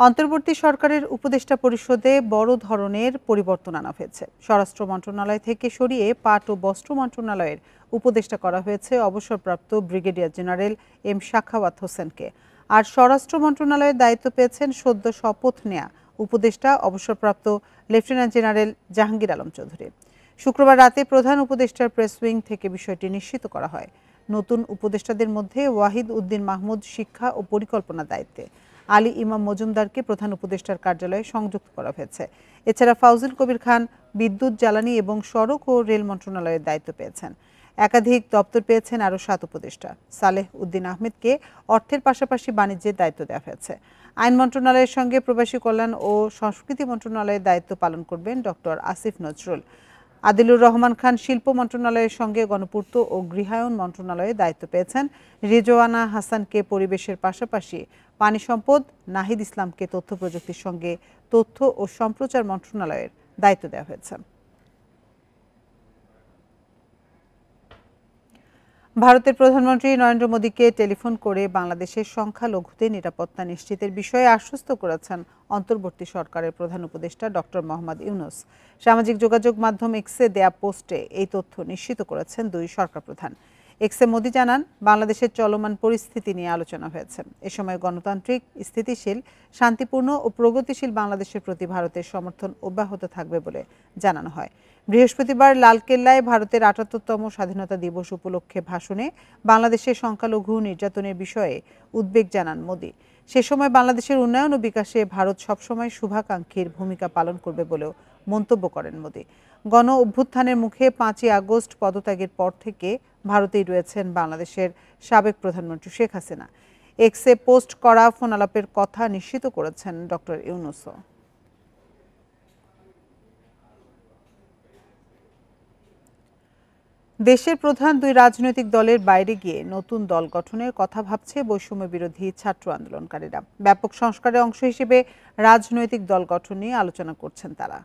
অন্তর্বর্তী সরকারের উপদেষ্টা পরিষদে বড় ধরনের পরিবর্তন আনা হয়েছে। স্বরাষ্ট্র মন্ত্রণালয় থেকে সরিয়ে পাট ও বস্ত্র মন্ত্রণালয়ের উপদেষ্টা করা হয়েছে অবসরপ্রাপ্ত ব্রিগেডিয়ার জেনারেল এম সাখাওয়াত হোসেনকে। আর স্বরাষ্ট্র মন্ত্রণালয়ের দায়িত্ব পেয়েছেন সদ্য শপথ নেয়া উপদেষ্টা অবসরপ্রাপ্ত লেফটেন্যান্ট জেনারেল জাহাঙ্গীর আলম চৌধুরী। শুক্রবার রাতে প্রধান উপদেষ্টার প্রেস উইং থেকে বিষয়টি নিশ্চিত করা হয়। নতুন উপদেষ্টাদের মধ্যে ওয়াহিদ উদ্দিন মাহমুদ শিক্ষা ও পরিকল্পনা দায়িত্বে, আলী ইমাম মজুমদারকে প্রধান উপদেষ্টার কার্যালয়ে সংযুক্ত করা হয়েছে। এছাড়া ফাউজুল কবির খান বিদ্যুৎ, জ্বালানি এবং সড়ক ও রেল মন্ত্রণালয়ের দায়িত্ব পেয়েছেন। একাধিক দপ্তর পেয়েছেন আরও 7 উপদেষ্টা। সালেহ উদ্দিন আহমেদকে অর্থের পাশাপাশি বাণিজ্যের দায়িত্ব দেওয়া হয়েছে। আইন মন্ত্রণালয়ের সঙ্গে প্রবাসী কল্যাণ ও সংস্কৃতি মন্ত্রণালয়ের দায়িত্ব পালন করবেন ডক্টর আসিফ নজরুল। আদিলুর রহমান খান শিল্প মন্ত্রণালয়ের সঙ্গে গণপূর্ত ও গৃহায়ন মন্ত্রণালয়ে দায়িত্ব পেয়েছেন। রিজওয়ানা হাসানকে পরিবেশের পাশাপাশি পানি সম্পদ, নাহিদ ইসলামকে তথ্য প্রযুক্তির সঙ্গে তথ্য ও সম্প্রচার মন্ত্রণালয়ের দায়িত্ব দেওয়া হয়েছে। ভারতের প্রধানমন্ত্রী নরেন্দ্র মোদীকে টেলিফোন করে বাংলাদেশের সংখ্যালঘুদের নিরাপত্তা নিশ্চিতের বিষয়ে আশ্বস্ত করেছেন অন্তর্বর্তী সরকারের প্রধান উপদেষ্টা ডক্টর মোহাম্মদ ইউনূস। সামাজিক যোগাযোগ মাধ্যম এক্সে দেয়া পোস্টে এই তথ্য নিশ্চিত করেছেন দুই সরকার প্রধান। এক্সে মোদী জানান, বাংলাদেশের চলমান পরিস্থিতি নিয়ে আলোচনা হয়েছে। এ সময় গণতান্ত্রিক, স্থিতিশীল, শান্তিপূর্ণ ও প্রগতিশীল বাংলাদেশের প্রতি ভারতের সমর্থন অব্যাহত থাকবে বলে জানানো হয়। বৃহস্পতিবার লালকেল্লায় ভারতের ৭৮তম স্বাধীনতা দিবস উপলক্ষে ভাষণে বাংলাদেশের সংখ্যালঘু নির্যাতনের বিষয়ে উদ্বেগ জানান মোদী। সে সময় বাংলাদেশের উন্নয়ন ও বিকাশে ভারত সবসময় শুভাকাঙ্ক্ষীর ভূমিকা পালন করবে বলেও মন্তব্য করেন মোদী। গণ অভ্যুত্থানের মুখে ৫ই আগস্ট পদত্যাগের পর থেকে ভারতেই রয়েছেন বাংলাদেশের সাবেক প্রধানমন্ত্রী শেখ হাসিনা। এক্সে পোস্ট করা ফোনালাপের কথা নিশ্চিত করেছেন ডক্টর ইউনূসও। দেশের প্রধান দুই রাজনৈতিক দলের বাইরে গিয়ে নতুন দল গঠনের কথা ভাবছে বৈষম্য বিরোধী ছাত্র আন্দোলনকারীরা। ব্যাপক সংস্কারের অংশ হিসেবে রাজনৈতিক দল গঠন নিয়ে আলোচনা করছেন তারা।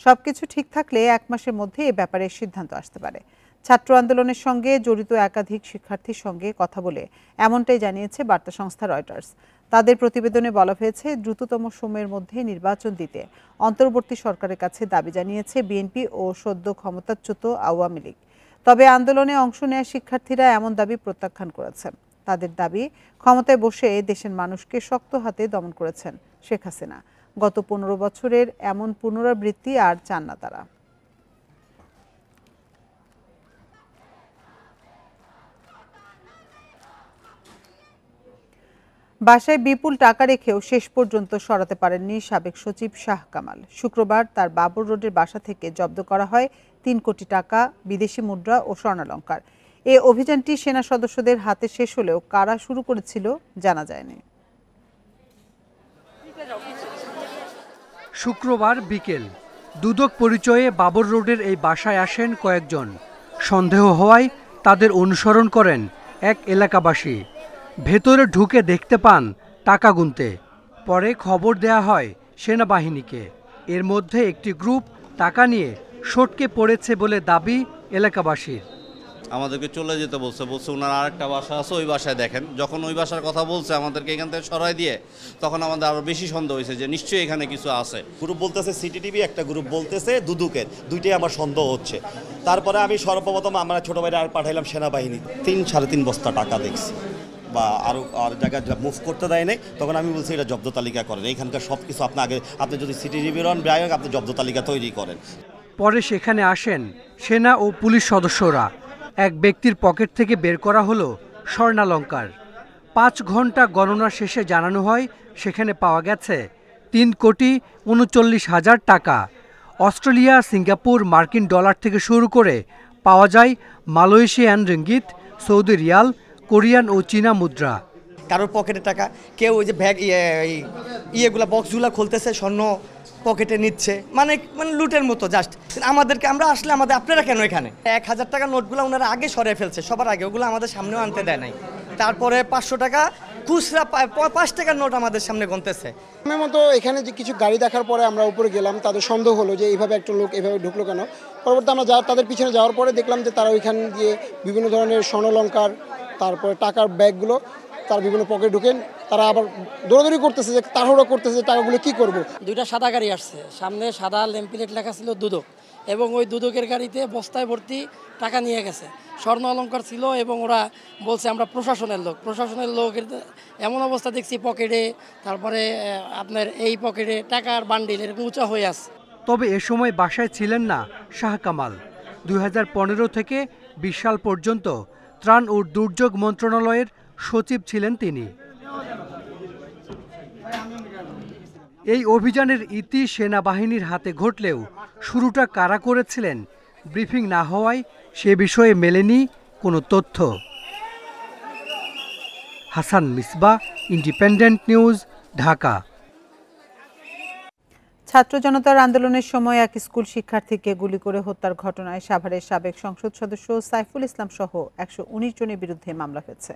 সবকিছু ঠিক থাকলে 1 মাসের মধ্যে এ ব্যাপারে সিদ্ধান্ত আসতে পারে। ছাত্র আন্দোলনের সঙ্গে জড়িত একাধিক শিক্ষার্থীর সঙ্গে কথা বলে এমনটাই জানিয়েছে বার্তা সংস্থা রয়টার্স। তাদের প্রতিবেদনে বলা হয়েছে, দ্রুততম সময়ের মধ্যে নির্বাচন দিতে অন্তর্বর্তী সরকারের কাছে দাবি জানিয়েছে বিএনপি ও সদ্য ক্ষমতাচ্যুত আওয়ামী লীগ। তবে আন্দোলনে অংশ নেওয়া শিক্ষার্থীরা এমন দাবি প্রত্যাখ্যান করেছেন। তাদের দাবি, ক্ষমতায় বসে দেশের মানুষকে শক্ত হাতে দমন করেছেন শেখ হাসিনা। গত 15 বছরের এমন পুনরাবৃত্তি আর চান না তারা। বাসায় বিপুল টাকা রেখেও শেষ পর্যন্ত সরাতে পারেননি সাবেক সচিব শাহ কামাল। শুক্রবার তার বাবর রোডের বাসা থেকে জব্দ করা হয় 3 কোটি টাকা, বিদেশি মুদ্রা ও স্বর্ণালংকার। এ অভিযানটি সেনা সদস্যদের হাতে শেষ হলেও কারা শুরু করেছিল জানা যায়নি। শুক্রবার বিকেল দুদক পরিচয়ে বাবর রোডের এই বাসায় আসেন কয়েকজন। সন্দেহ হওয়ায় তাদের অনুসরণ করেন এক এলাকাবাসী। ভেতরে ঢুকে দেখতে পান টাকা গুনতে। পরে খবর দেয়া হয় সেনাবাহিনীকে। এর মধ্যে একটি গ্রুপ টাকা নিয়ে সটকে পড়েছে বলে দাবি এলাকাবাসীর। আমাদেরকে চলে যেতে বলছে ওনার আরেকটা বাসা আছে, ওই বাসায় দেখেন। যখন ওই বাসার কথা বলছে আমাদেরকে এখান থেকে সরাই দিয়ে, তখন আমাদের আরও বেশি সন্দেহ হয়েছে যে নিশ্চয়ই এখানে কিছু আছে। গ্রুপ বলতেছে সিটিটিভি, একটা গ্রুপ বলতেছে দুদুকের, দুইটাই আমার সন্দেহ হচ্ছে। তারপরে আমি সর্বপ্রথম আমরা ছোটো ভাইরা আর পাঠাইলাম সেনাবাহিনী। 3-3.5 বস্তা টাকা দেখছি, বা আরও আর জায়গায় মুভ করতে দেয় নাই। তখন আমি বলছি এটা জব্দ তালিকা করেন, এইখানকার সব কিছু আপনি যদি সিটিটিভি রন ব্যয় আপনি জব্দ তালিকা তৈরি করেন। পরে সেখানে আসেন সেনা ও পুলিশ সদস্যরা। এক ব্যক্তির পকেট থেকে বের করা হলো স্বর্ণালংকার। 5 ঘন্টা গণনা শেষে জানানো হয় সেখানে পাওয়া গেছে 3,39,00,000 টাকা। অস্ট্রেলিয়া, সিঙ্গাপুর, মার্কিন ডলার থেকে শুরু করে পাওয়া যায় Malaysian ringgit, Saudi riyal, Korean ও চীনা মুদ্রা। কারোর পকেটে টাকা, কেউ ওই যে ব্যাগ ইয়েগুলা বক্সগুলো খুলতেছে, স্বর্ণ পকেটে নিচ্ছে, মানে লুটের মতো জাস্ট। আমাদেরকে আমরা আসলে আপনারা কেন এখানে? 1000 টাকার নোটগুলো ওনারা আগে সরিয়ে ফেলছে, সবার আগে। ওগুলো আমাদের সামনেও আনতে দেয় নাই। তারপরে 500 টাকা খুচরা 5 টাকার নোট আমাদের সামনে গুনতেছে। আমার মতো এখানে যে কিছু গাড়ি দেখার পরে আমরা উপরে গেলাম, তাদের সন্দেহ হলো যে এইভাবে একটা লোক এভাবে ঢুকলো কেন। পরবর্তী আমরা তাদের পিছনে যাওয়ার পরে দেখলাম যে তারা ওইখান দিয়ে বিভিন্ন ধরনের স্বর্ণালংকার, তারপরে টাকার ব্যাগগুলো তারা বিভিন্ন পকেটে ঢুকেন, তারা আবার দৌড়াদৌড়ি করতেছে, যে তাড়াহুড়ো করতেছে যে টাকাগুলো কী করবো। দুইটা সাদা গাড়ি আসছে, সামনে সাদা নেম প্লেট লেখা ছিল দুদক, এবং ওই দুদকের গাড়িতে বস্তায় ভর্তি টাকা নিয়ে গেছে, স্বর্ণ অলংকার ছিল, এবং ওরা বলছে আমরা প্রশাসনের লোকের এমন অবস্থা দেখছি পকেটে, তারপরে আপনার এই পকেটে টাকার বান্ডিল এরকম উঁচা হয়ে আছে। তবে এ সময় বাসায় ছিলেন না শাহ কামাল। 2015 থেকে 20 সাল পর্যন্ত ত্রাণ ও দুর্যোগ মন্ত্রণালয়ের সচিব ছিলেন তিনি। এই অভিযানের ইতি সেনাবাহিনীর হাতে ঘটলেও শুরুটা কারা করেছিলেন ব্রিফিং না হওয়ায় সে বিষয়ে মেলেনি কোনো তথ্য। Hasan Misbah, independent News, Dhaka. ছাত্র জনতার আন্দোলনের সময় এক স্কুল শিক্ষার্থীকে গুলি করে হত্যার ঘটনায় সাভারের সাবেক সংসদ সদস্য সাইফুল ইসলাম সহ 119 জনের বিরুদ্ধে মামলা হয়েছে।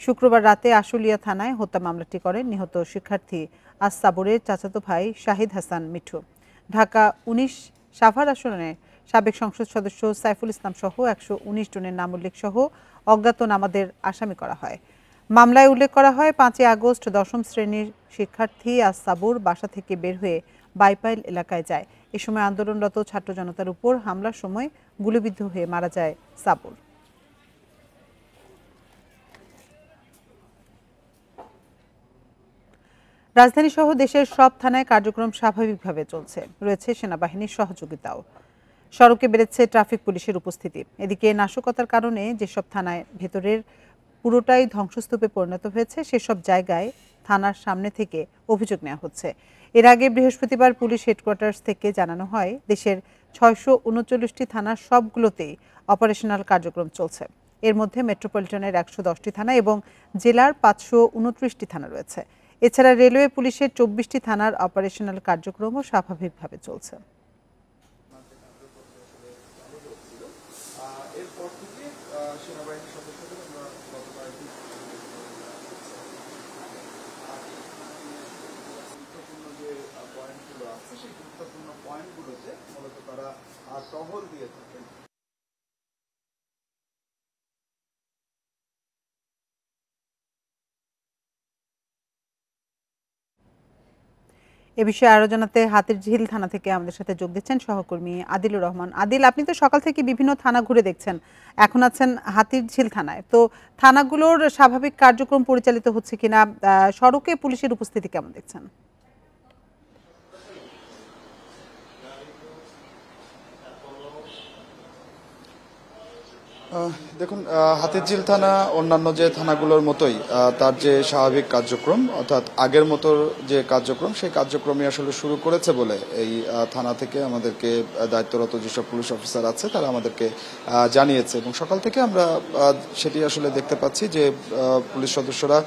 শুক্রবার রাতে আশুলিয়া থানায় হত্যা মামলাটি করেন নিহত শিক্ষার্থী আস-সাবুরের চাচাতো ভাই শাহিদ হাসান মিঠু। ঢাকা 19 সাভার আসনের সাবেক সংসদ সদস্য সাইফুল ইসলাম সহ 119 জনের নাম উল্লেখ সহ অজ্ঞাতনামাদের আসামি করা হয়। মামলায় উল্লেখ করা হয় 5 আগস্ট 10ম শ্রেণীর শিক্ষার্থী আস-সাবুর বাসা থেকে বের হয়ে বাইপাইল এলাকায় যায়। এ সময় আন্দোলনরত ছাত্র জনতার উপর হামলার সময় গুলিবিদ্ধ হয়ে মারা যায় সাবুর। রাজধানী সহ দেশের সব থানায় কার্যক্রম স্বাভাবিকভাবে চলছে, রয়েছে সেনাবাহিনীর সহযোগিতাও। সড়কে বেড়েছে ট্রাফিক পুলিশের উপস্থিতি। এদিকে নাশকতার কারণে যেসব থানায় ভেতরের পুরোটাই ধ্বংসস্তূপে পরিণত হয়েছে সেসব জায়গায় থানার সামনে থেকে অভিযোগ নেওয়া হচ্ছে। এর আগে বৃহস্পতিবার পুলিশ হেডকোয়ার্টার্স থেকে জানানো হয় দেশের 639টি থানার সবগুলোতেই অপারেশনাল কার্যক্রম চলছে। এর মধ্যে মেট্রোপলিটনের 110টি থানা এবং জেলার 529টি থানা রয়েছে। এছাড়া রেলওয়ে পুলিশের 24টি থানার অপারেশনাল কার্যক্রমও স্বাভাবিকভাবে চলছে। এ বিষয়ে আরো জানাতে হাতিরঝিল থানা থেকে আমাদের সাথে যোগ দিচ্ছেন সহকর্মী আদিলুর রহমান। আদিল, আপনি তো সকাল থেকে বিভিন্ন থানা ঘুরে দেখছেন, এখন আছেন হাতিরঝিল থানায়, তো থানাগুলোর স্বাভাবিক কার্যক্রম পরিচালিত হচ্ছে কিনা, সড়কে পুলিশের উপস্থিতি কেমন দেখছেন? দেখুন, হাতিরঝিল থানা অন্যান্য যে থানাগুলোর মতোই তার যে স্বাভাবিক কার্যক্রম, অর্থাৎ আগের মতো যে কার্যক্রম, সেই কার্যক্রমই আসলে শুরু করেছে বলে এই থানা থেকে আমাদেরকে দায়িত্বরত যেসব পুলিশ অফিসার আছে তারা আমাদেরকে জানিয়েছে, এবং সকাল থেকে আমরা সেটি আসলে দেখতে পাচ্ছি যে পুলিশ সদস্যরা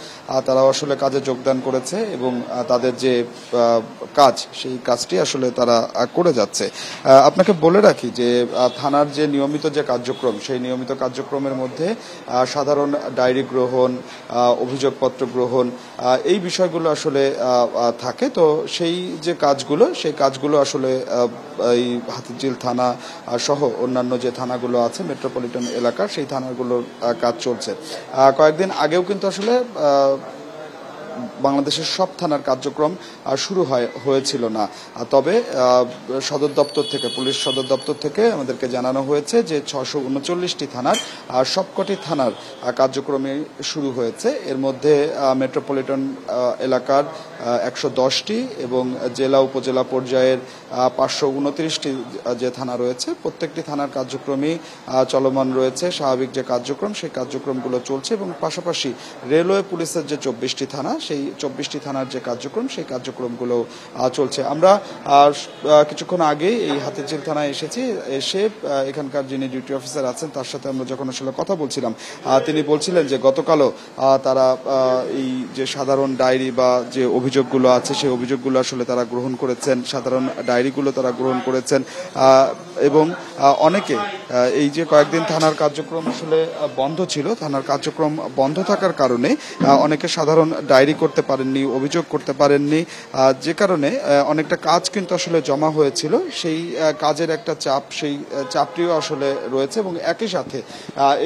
তারাও আসলে কাজে যোগদান করেছে এবং তাদের যে কাজ সেই কাজটি আসলে তারা করে যাচ্ছে। আপনাকে বলে রাখি যে থানার যে নিয়মিত যে কার্যক্রম, সেই নিয়মিত কার্যক্রমের মধ্যে সাধারণ ডায়েরি গ্রহণ, অভিযোগপত্র গ্রহণ, এই বিষয়গুলো আসলে থাকে। তো সেই যে কাজগুলো, সেই কাজগুলো আসলে এই হাতিরঝিল থানা সহ অন্যান্য যে থানাগুলো আছে মেট্রোপলিটন এলাকার, সেই থানাগুলোর কাজ চলছে। কয়েকদিন আগেও কিন্তু আসলে বাংলাদেশের সব থানার কার্যক্রম শুরু হয়েছিল না, তবে সদর দপ্তর থেকে, পুলিশ সদর দপ্তর থেকে আমাদেরকে জানানো হয়েছে যে 639টি থানার সবকটি থানার কার্যক্রমে শুরু হয়েছে। এর মধ্যে মেট্রোপলিটন এলাকার 110টি এবং জেলা উপজেলা পর্যায়ের 529টি যে থানা রয়েছে, প্রত্যেকটি থানার কার্যক্রমই চলমান রয়েছে। স্বাভাবিক যে কার্যক্রম, সেই কার্যক্রমগুলো চলছে, এবং পাশাপাশি রেলওয়ে পুলিশের যে 24টি থানা, সেই 24টি থানার যে কার্যক্রম, সেই কার্যক্রমগুলো চলছে। আমরা কিছুক্ষণ আগেই এই হাতিরঝিল থানায় এসে এখানকার যিনি ডিউটি অফিসার আছেন তার সাথে আমরা যখন আসলে কথা বলছিলাম, তিনি বলছিলেন যে গতকালও তারা এই যে সাধারণ ডায়েরি বা যে অভিযোগগুলো আছে সেই অভিযোগগুলো আসলে তারা গ্রহণ করেছেন, সাধারণ ডায়েরিগুলো তারা গ্রহণ করেছেন এবং অনেকে এই যে কয়েকদিন থানার কার্যক্রম আসলে বন্ধ ছিল, থানার কার্যক্রম বন্ধ থাকার কারণে অনেকে সাধারণ ডায়েরি করতে পারেননি, অভিযোগ করতে পারেননি, যে কারণে অনেকটা কাজ কিন্তু আসলে জমা হয়েছিল। সেই কাজের একটা চাপ, সেই চাপটিও আসলে রয়েছে এবং একই সাথে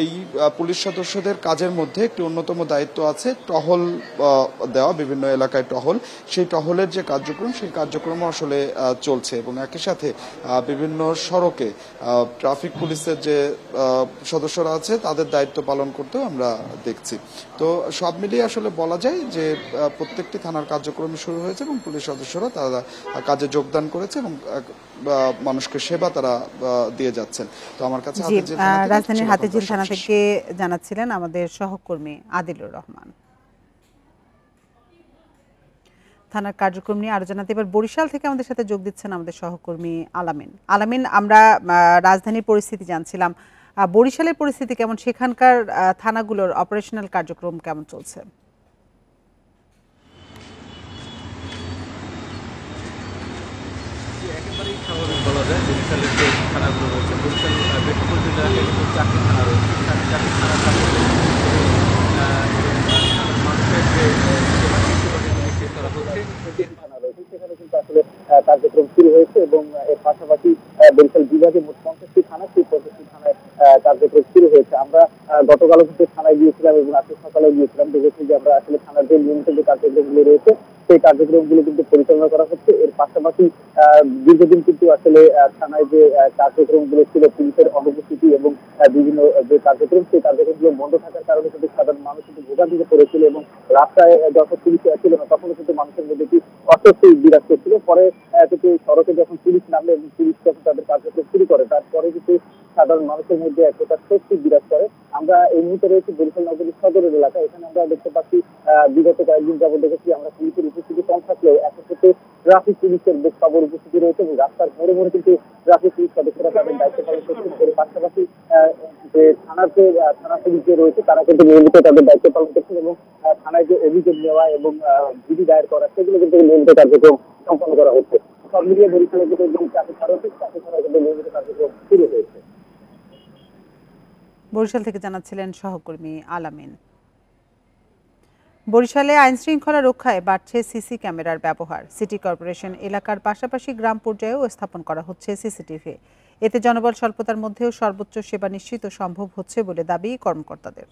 এই পুলিশ সদস্যদের কাজের মধ্যে একটি অন্যতম দায়িত্ব আছে টহল দেওয়া, বিভিন্ন এলাকায় টহল, সেই টহলের যে কার্যক্রম সেই কার্যক্রমও আসলে চলছে এবং একই সাথে বিভিন্ন সড়কে ট্রাফিক পুলিশের যে সদস্যরা আছে তাদের দায়িত্ব পালন করতেও আমরা দেখছি। তো সব মিলিয়ে আসলে বলা যায় যে প্রত্যেকটি থানার কার্যক্রম শুরু হয়েছে এবং পুলিশ সদস্যরা তারা কাজে যোগদান করেছে এবং মানুষকে সেবা তারা দিয়ে যাচ্ছেন। তো আমার কাছে রাজধানীর হাতিঝিল থানা থেকে জানাচ্ছিলেন আমাদের সহকর্মী আদিলুর রহমান। থানার কার্যক্রম নিয়ে আরো জানাতে এবার বরিশাল থেকে আমাদের সাথে যোগ দিচ্ছেন আমাদের সহকর্মী আলামিন। আমরা রাজধানীর পরিস্থিতি জানছিলাম, বরিশালের পরিস্থিতি কেমন, সেখানকার থানাগুলোর অপারেশনাল কার্যক্রম কেমন চলছে? একেবারেই স্বাভাবিক বলা যায়। বরিশালের যে থানাগুলো রয়েছে, বরিশাল মেট্রোপলিটন এলাকায় কিন্তু 4টি থানা রয়েছে, 4টি থানার মানুষের যে করা হচ্ছে সেখানে কিন্তু আসলে কার্যক্রম শুরু হয়েছে এবং এর পাশাপাশি বরিশাল বিভাগে মোট 50টি থানা, সেই 50টি থানায় কার্যক্রম শুরু হয়েছে। আমরা গতকালও কিন্তু থানায় গিয়েছিলাম এবং আজকে সকালে গিয়েছিলাম, দেখেছি যে আমরা আসলে থানার যে নিয়মিত যে কার্যক্রমগুলো রয়েছে সেই কার্যক্রমগুলো কিন্তু পরিচালনা করা হচ্ছে। এর পাশাপাশি দীর্ঘদিন কিন্তু আসলে থানায় যে কার্যক্রমগুলো ছিল, পুলিশের অনুপস্থিতি এবং বিভিন্ন যে কার্যক্রম সেই কার্যক্রমগুলো বন্ধ থাকার কারণে কিন্তু সাধারণ মানুষ কিন্তু ভোগান্তিতে পড়েছিল এবং রাস্তায় যখন পুলিশ ছিল না তখনও কিন্তু মানুষের মধ্যে একটি অস্বস্তি বিরাজ করছিল। পরে কিন্তু সড়কে যখন পুলিশ নামে এবং পুলিশ যখন তাদের কার্যক্রম শুরু করে তারপরে কিন্তু সাধারণ মানুষের মধ্যে একটা স্বস্তি বিরাজ করে। আমরা এই মুহূর্তে রয়েছি বরিশাল নগরীর সদরের এলাকা। এখানে আমরা দেখতে পাচ্ছি বিগত কয়েকদিন যাবত দেখেছি আমরা পুলিশের উপস্থিতি কম থাকলেও একসাথে ট্রাফিক পুলিশের বেশ খবর উপস্থিতি রয়েছে এবং রাস্তার মোড়ে মোড়ে কিন্তু ট্রাফিক পুলিশ সদস্যরা তাদের দায়িত্ব পালন করছেন। এর পাশাপাশি যে থানা পুলিশ যে রয়েছে তারা কিন্তু নিয়মিত তাদের দায়িত্ব পালন করছেন এবং থানায় যে অভিযোগ নেওয়া এবং জিডি দায়ের করা সেগুলো কিন্তু নিয়মিত কার্যক্রম সম্পন্ন করা হচ্ছে। সব মিলিয়ে বরিশালে কিন্তু ট্রাফিক ছাড়া কিন্তু নিয়মিত কার্যক্রম শুরু হয়েছে। বরিশাল থেকে জানাচ্ছিলেন সহকর্মী আলামিন। বরিশালে আইন শৃঙ্খলা রক্ষায় বাড়ছে সিসি ক্যামেরার ব্যবহার। সিটি কর্পোরেশন এলাকার পাশাপাশি গ্রাম পর্যায়েও স্থাপন করা হচ্ছে সিসিটিভি। এতে জনবল স্বল্পতার মধ্যেও সর্বোচ্চ সেবা নিশ্চিত সম্ভব হচ্ছে বলে দাবি কর্মকর্তাদের।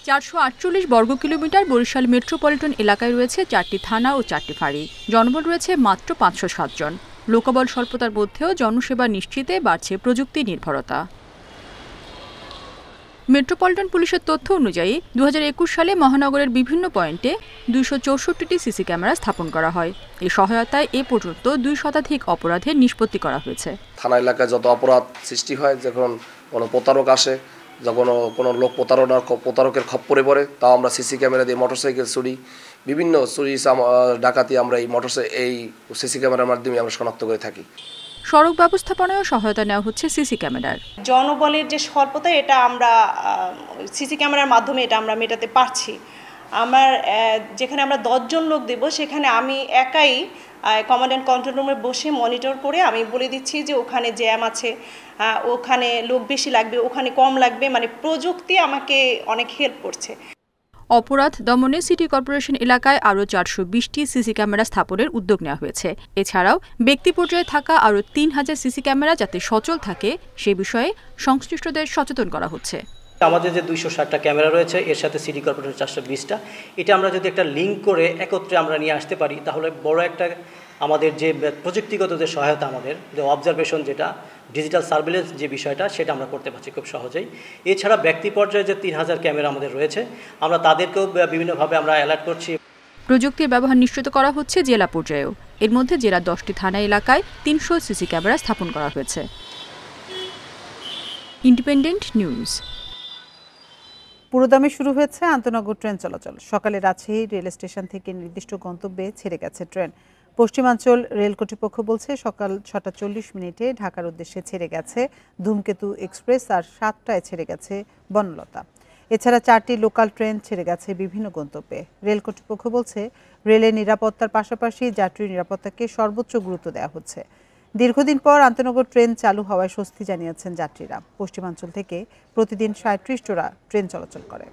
448 বর্গ কিলোমিটার বরিশাল মেট্রোপলিটন এলাকায় রয়েছে 4টি থানা ও 4টি ফাঁড়ি। জনবল রয়েছে মাত্র 507 জন। লোকবল স্বল্পতার মধ্যেও জনসেবা নিশ্চিতে বাড়ছে প্রযুক্তি নির্ভরতা। মেট্রোপলিটন পুলিশের তথ্য অনুযায়ী 2021 সালে মহানগরের বিভিন্ন পয়েন্টে 264টি সিসি ক্যামেরা স্থাপন করা হয়। এই সহায়তায় এ পর্যন্ত 2 শতাধিক অপরাধের নিষ্পত্তি করা হয়েছে। থানা এলাকায় যত অপরাধ সৃষ্টি হয়, যখন কোনো প্রতারক আসে, যখন কোনো লোক প্রতারকের খপ্পরে পড়ে, তাও আমরা সিসি ক্যামেরা দিয়ে মোটরসাইকেল চুরি, বিভিন্ন চুরি ডাকাতি আমরা এই সিসি ক্যামেরার মাধ্যমে আমরা শনাক্ত করে থাকি। সড়ক ব্যবস্থাপনায়ও সহায়তা নেওয়া হচ্ছে সিসি ক্যামেরার। জনবলের যে স্বল্পতা এটা আমরা সিসি ক্যামেরার মাধ্যমে এটা আমরা মেটাতে পারছি। যেখানে আমরা 10 জন লোক দেব সেখানে আমি একাই কমান্ড অ্যান্ড কন্ট্রোল রুমে বসে মনিটর করে আমি বলে দিচ্ছি যে ওখানে জ্যাম আছে, ওখানে লোক বেশি লাগবে, ওখানে কম লাগবে। মানে প্রযুক্তি আমাকে অনেক হেল্প করছে। অপরাধ দমনে সিটি কর্পোরেশন এলাকায় আরও 420টি সিসি ক্যামেরা স্থাপনের উদ্যোগ নেওয়া হয়েছে। এছাড়াও ব্যক্তি পর্যায়ে থাকা আরও 3000 সিসি ক্যামেরা যাতে সচল থাকে সে বিষয়ে সংশ্লিষ্টদের সচেতন করা হচ্ছে। আমাদের যে 260টা ক্যামেরা রয়েছে এর সাথে সিটি কর্পোরেশন 420টা, এটা আমরা যদি একটা লিঙ্ক করে একত্রে আমরা নিয়ে আসতে পারি তাহলে বড় একটা আমাদের যে প্রযুক্তিগত যে সহায়তা, আমাদের যে অবজারভেশন, যেটা ডিজিটাল সার্ভেলেন্স যে বিষয়টা, সেটা আমরা করতে পারছি খুব সহজেই। এছাড়া ব্যক্তি পর্যায়ে যে 3000 ক্যামেরা আমাদের রয়েছে আমরা তাদেরকেও বিভিন্নভাবে আমরা অ্যালার্ট করছি। প্রযুক্তির ব্যবহার নিশ্চিত করা হচ্ছে জেলা পর্যায়েও। এর মধ্যে জেলার 10টি থানা এলাকায় 300 সিসি ক্যামেরা স্থাপন করা হয়েছে। Independent news. পুরোদমে শুরু হয়েছে আন্তনগর ট্রেন চলাচল। সকালে রাজশাহী রেল স্টেশন থেকে নির্দিষ্ট গন্তব্যে ছেড়ে গেছে ট্রেন। পশ্চিমাঞ্চল রেল কর্তৃপক্ষ বলছে সকাল 6:40 ঢাকার উদ্দেশ্যে ছেড়ে গেছে ধূমকেতু এক্সপ্রেস আর 7টায় ছেড়ে গেছে বনলতা। এছাড়া 4টি লোকাল ট্রেন ছেড়ে গেছে বিভিন্ন গন্তব্যে। রেল কর্তৃপক্ষ বলছে, রেলের নিরাপত্তার পাশাপাশি যাত্রীর নিরাপত্তাকে সর্বোচ্চ গুরুত্ব দেওয়া হচ্ছে। দীর্ঘদিন পর আন্তনগর ট্রেন চালু হওয়ায় স্বস্তি জানিয়েছেন যাত্রীরা। পশ্চিমাঞ্চল থেকে প্রতিদিন 37 জোড়া ট্রেন চলাচল করে।